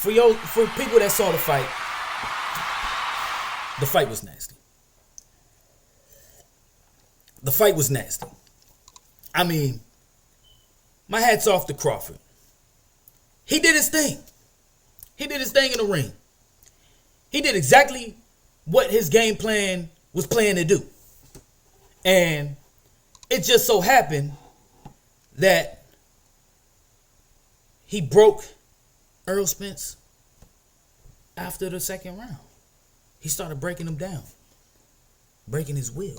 for people that saw the fight was nasty. The fight was nasty. I mean, my hat's off to Crawford. He did his thing. He did his thing in the ring. He did exactly what his game plan was planned to do. And it just so happened that he broke Errol Spence after the second round. He started breaking him down. Breaking his will.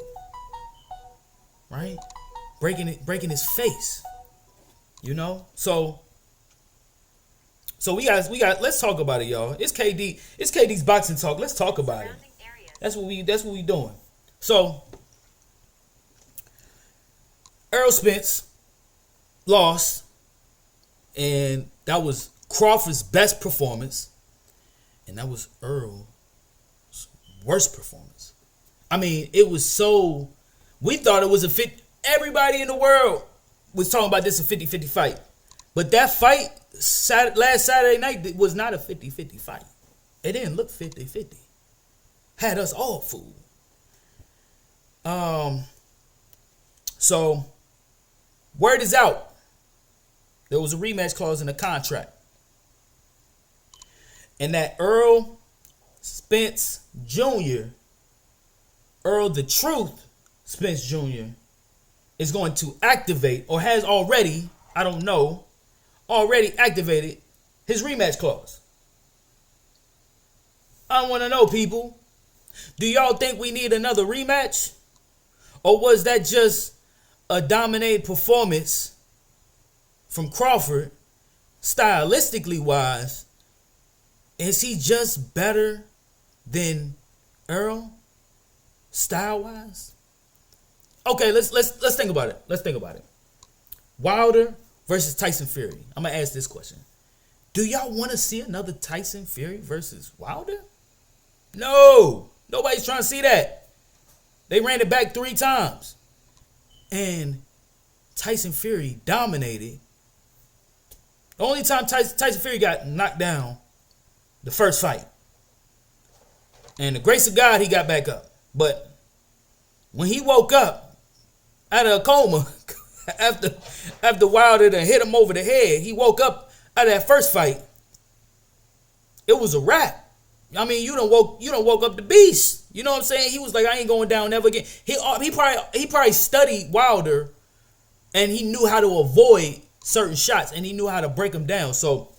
Right? Breaking his face. You know? So we got let's talk about it, y'all. It's KD's boxing talk. Let's talk about it. That's what we doing. So Errol Spence lost, and that was Crawford's best performance, and that was Errol's worst performance. I mean, it was so, we thought it was a fit. Everybody in the world was talking about this a 50-50 fight. But that fight last Saturday night was not a 50-50 fight. It didn't look 50-50. Had us all fooled. So, word is out. There was a rematch clause in the contract. And that Errol Spence Jr., Errol the Truth Spence Jr., is going to activate, or has already, I don't know, already activated his rematch clause. I want to know, people, do y'all think we need another rematch? Or was that just a dominated performance from Crawford, stylistically wise? Is he just better than Errol, style wise? Okay, let's think about it. Let's think about it. Wilder versus Tyson Fury. I'm gonna ask this question: do y'all want to see another Tyson Fury versus Wilder? No, nobody's trying to see that. They ran it back 3 times, and Tyson Fury dominated. The only time Tyson Fury got knocked down, the first fight. And the grace of God, he got back up. But when he woke up out of a coma after Wilder done hit him over the head, he woke up out of that first fight. It was a wrap. I mean, you done woke up the beast. You know what I'm saying? He was like, I ain't going down never again. He probably studied Wilder, and he knew how to avoid certain shots, and he knew how to break them down. So,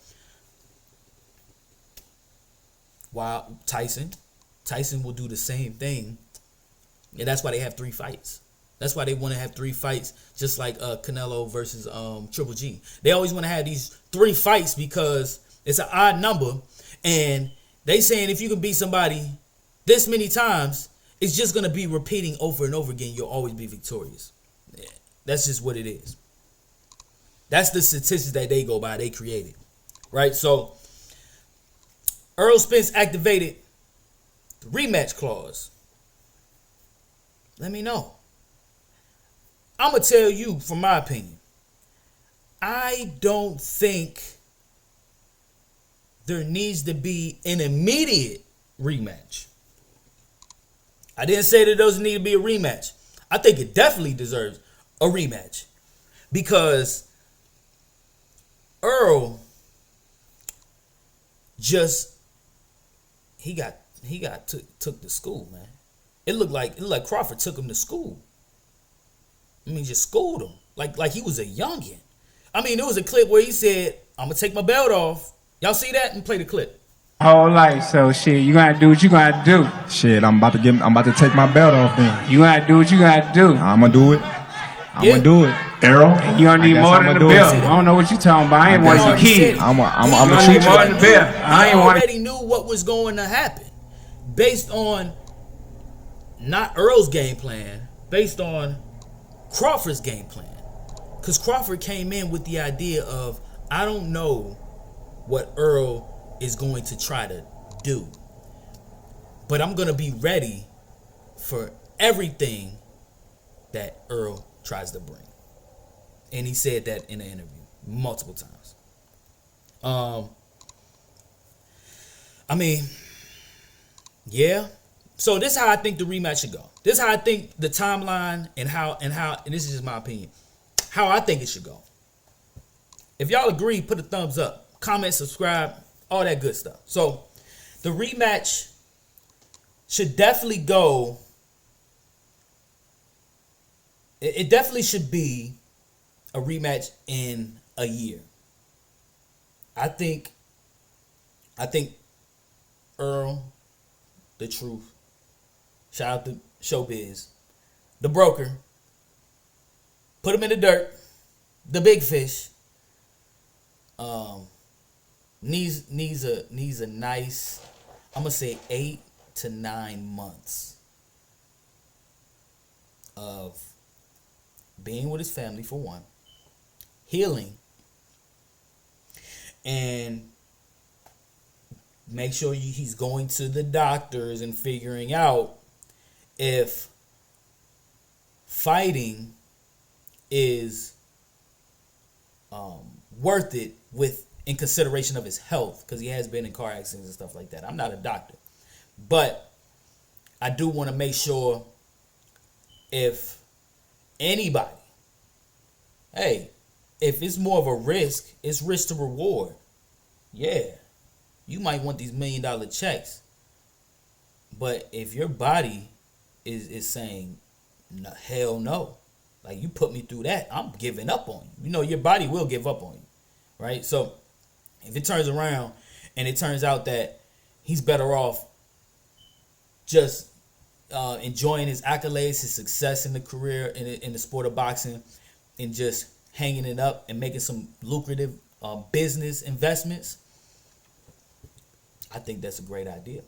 while Tyson will do the same thing. And that's why they have 3 fights. That's why they want to have 3 fights, just like Canelo versus Triple G. They always want to have these 3 fights because it's an odd number, and they saying if you can beat somebody this many times, it's just gonna be repeating over and over again. You'll always be victorious. Yeah, that's just what it is. That's the statistics that they go by. They created, right? So Errol Spence activated the rematch clause. Let me know. I'm going to tell you from my opinion. I don't think there needs to be an immediate rematch. I didn't say there doesn't need to be a rematch. I think it definitely deserves a rematch. Because Errol just took to school, man. It looked like Crawford took him to school. I mean, just schooled him like he was a youngin. I mean, there was a clip where he said, "I'm gonna take my belt off." Y'all see that? And play the clip. Whole life, so shit, you gotta do what you gotta do. Shit, I'm about to take my belt off then. You gotta do what you gotta do. I'ma do it. I'ma do it. Errol, you don't need more than the belt. I don't know what you talking about. I ain't one of your kids. I'ma treat you more than the belt. I already knew what was going to happen based on not Earl's game plan, based on Crawford's game plan. Because Crawford came in with the idea of, I don't know what Errol is going to try to do, but I'm going to be ready for everything that Errol tries to bring. And he said that in an interview multiple times. I mean, yeah. So this is how I think the rematch should go. This is how I think the timeline and this is just my opinion, how I think it should go. If y'all agree, put a thumbs up, comment, subscribe, all that good stuff. So the rematch should definitely go. It definitely should be a rematch in a year. I think Earl, the Truth, shout out to Showbiz, the Broker, put him in the dirt, the Big Fish, needs a nice, I'm gonna say 8 to 9 months of being with his family for one, healing, and make sure he's going to the doctors and figuring out if fighting is worth it in consideration of his health, because he has been in car accidents and stuff like that. I'm not a doctor, but I do want to make sure if anybody, hey, if it's more of a risk, it's risk to reward. Yeah, you might want these $1 million checks, but if your body is saying no, hell no, like you put me through that, I'm giving up on you. You know your body will give up on you, right? So if it turns around and it turns out that he's better off just enjoying his accolades, his success in the career, in the sport of boxing, and just hanging it up and making some lucrative business investments, I think that's a great idea.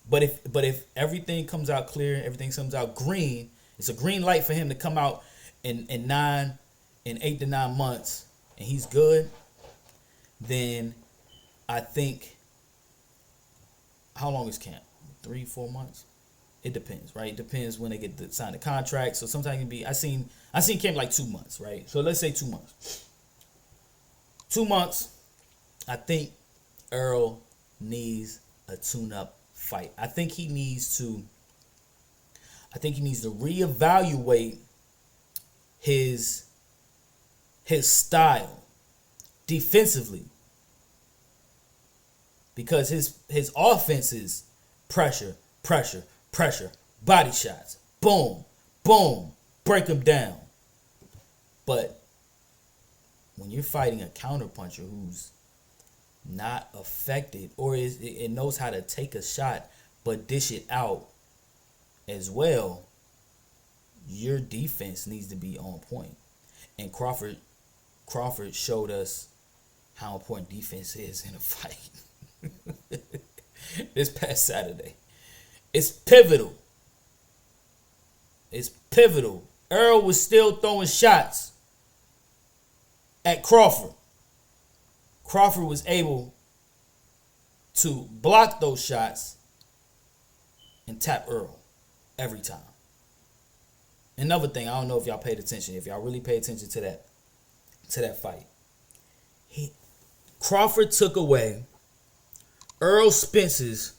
But if everything comes out clear, everything comes out green, it's a green light for him to come out in 8 to 9 months, and he's good, then I think, how long is camp? 3-4 months? It depends, right? It depends when they get to sign the contract. So sometimes it can be, I seen camp like 2 months, right? So let's say 2 months. 2 months, I think Earl needs a tune-up fight. I think he needs to reevaluate his style defensively, because his offense is pressure, body shots, boom, boom, break him down. But when you're fighting a counterpuncher who's not affected, or it knows how to take a shot but dish it out as well, your defense needs to be on point. And Crawford showed us how important defense is in a fight this past Saturday. It's pivotal. Earl was still throwing shots at Crawford. Crawford was able to block those shots and tap Earl every time. Another thing, I don't know if y'all paid attention, if y'all really paid attention to that fight. Crawford took away Errol Spence's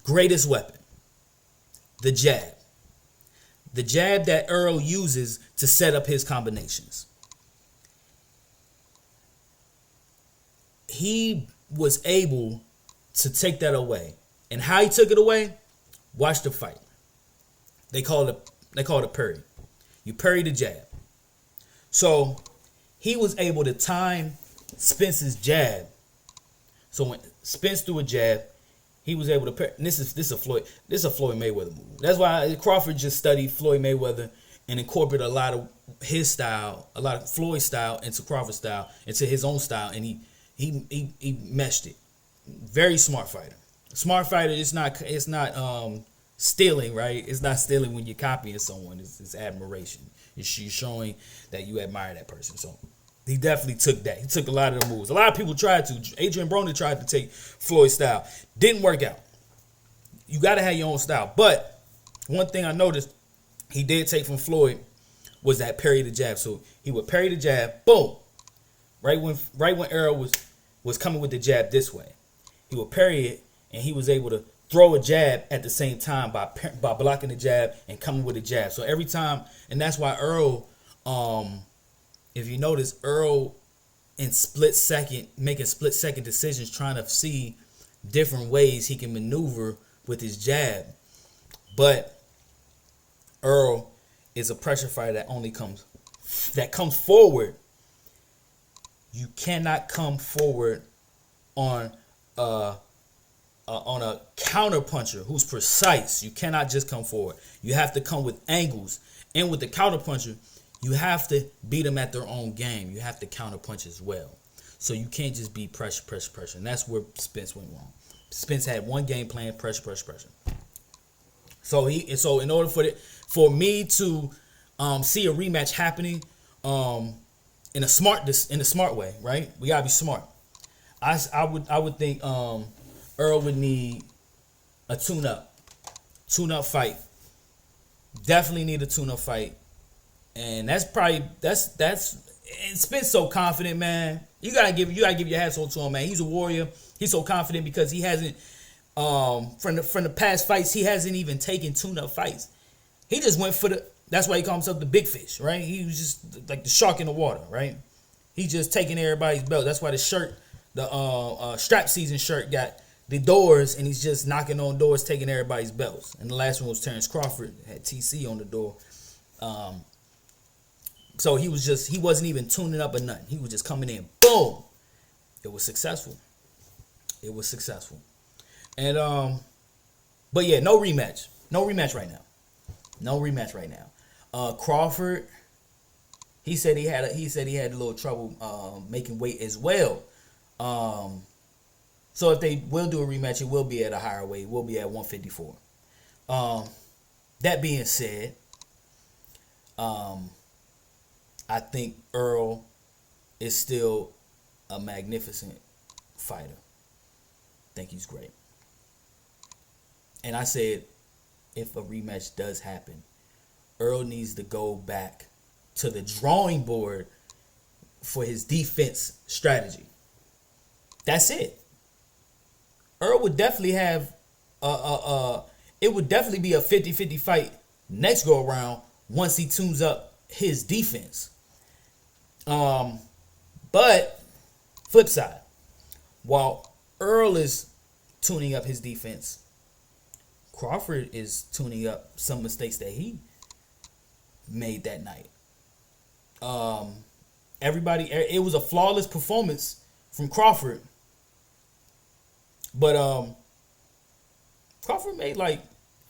greatest weapon, the jab. The jab that Earl uses to set up his combinations. He was able to take that away. And how he took it away, watch the fight. They call it a parry. You parry the jab. So he was able to time Spence's jab. So when Spence threw a jab, he was able to parry. This is a Floyd Mayweather move. That's why Crawford just studied Floyd Mayweather and incorporated a lot of his style, a lot of Floyd's style into Crawford's style, into his own style, and he meshed it. Very smart fighter. Smart fighter. It's not stealing, right? It's not stealing when you're copying someone. It's admiration. You're showing that you admire that person. So he definitely took that. He took a lot of the moves. A lot of people tried to. Adrian Broner tried to take Floyd's style. Didn't work out. You got to have your own style. But one thing I noticed he did take from Floyd was that parry the jab. So he would parry the jab, boom. Right when Errol was coming with the jab this way, he would parry it, and he was able to throw a jab at the same time by blocking the jab and coming with a jab. So every time, and that's why Errol, if you notice, Errol making split second decisions, trying to see different ways he can maneuver with his jab. But Errol is a pressure fighter that comes forward. You cannot come forward on a counter puncher who's precise. You cannot just come forward. You have to come with angles. And with the counter puncher, you have to beat them at their own game. You have to counter punch as well. So you can't just be pressure. And that's where Spence went wrong. Spence had one game plan, pressure. So in order for me to see a rematch happening in a smart way, right? We gotta be smart. I would think Errol would need a tune-up fight. Definitely need a tune-up fight. And that's and Spence so confident, man. You gotta give your hats off to him, man. He's a warrior. He's so confident because he hasn't from the past fights, he hasn't even taken tune-up fights. He just went for that's why he called himself the big fish, right? He was just like the shark in the water, right? He's just taking everybody's belt. That's why the shirt, the strap season shirt, got the doors, and he's just knocking on doors, taking everybody's belts. And the last one was Terrence Crawford, had TC on the door. So he wasn't even tuning up or nothing. He was just coming in, boom. It was successful. And but yeah, no rematch right now. Crawford, he said he had a little trouble making weight as well. So if they will do a rematch, it will be at a higher weight. It will be at 154. That being said, I think Errol is still a magnificent fighter. I think he's great. And I said, if a rematch does happen, Errol needs to go back to the drawing board for his defense strategy. That's it. Errol would definitely have it would definitely be a 50-50 fight next go around once he tunes up his defense. But flip side, while Errol is tuning up his defense, Crawford is tuning up some mistakes that he made that night. It was a flawless performance from Crawford, but Crawford made like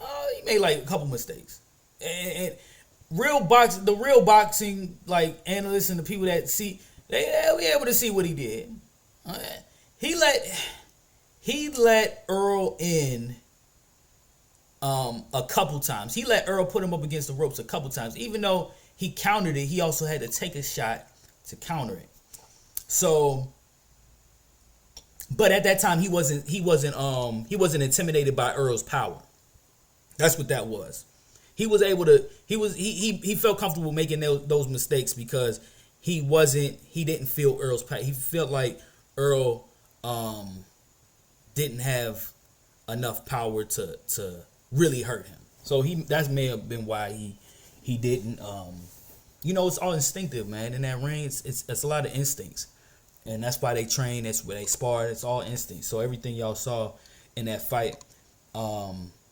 a couple mistakes. And the real boxing like analysts and the people that see, they'll be able to see what he did. He let Errol in a couple times. He let Errol put him up against the ropes a couple times. Even though he countered it, he also had to take a shot to counter it. So, but at that time he wasn't intimidated by Errol's power. That's what that was. He was able to. He felt comfortable making those mistakes because he didn't feel Errol's power. He felt like Errol didn't have enough power to really hurt him. So that may have been why he didn't. It's all instinctive, man. In that ring, it's a lot of instincts, and that's why they train. That's where they spar. It's all instinct. So everything y'all saw in that fight,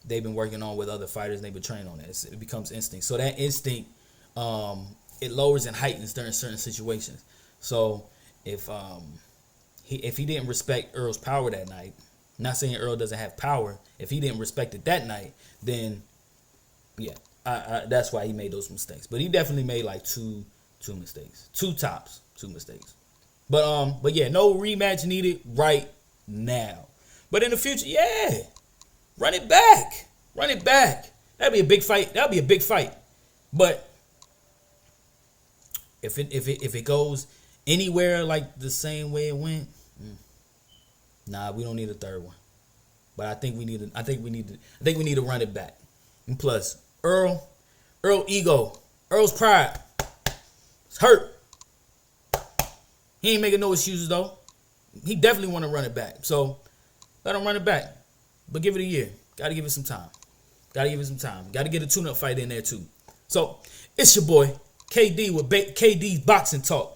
they've been working on with other fighters. And they've been training on that. It becomes instinct. So that instinct, it lowers and heightens during certain situations. So if he didn't respect Errol's power that night, I'm not saying Errol doesn't have power. If he didn't respect it that night, then yeah, that's why he made those mistakes. But he definitely made like two mistakes, two mistakes. But yeah, no rematch needed right now. But in the future, yeah, run it back. That'd be a big fight. But if it goes anywhere like the same way it went, nah, we don't need a third one. But I think we need to run it back. And plus, Errol ego, Errol's pride, it's hurt. He ain't making no excuses though. He definitely want to run it back. So Let him run it back. But give it a year. Got to give it some time. Got to give it some time. Got to get a tune-up fight in there too. So, it's your boy, KD with KD's Boxing Talk.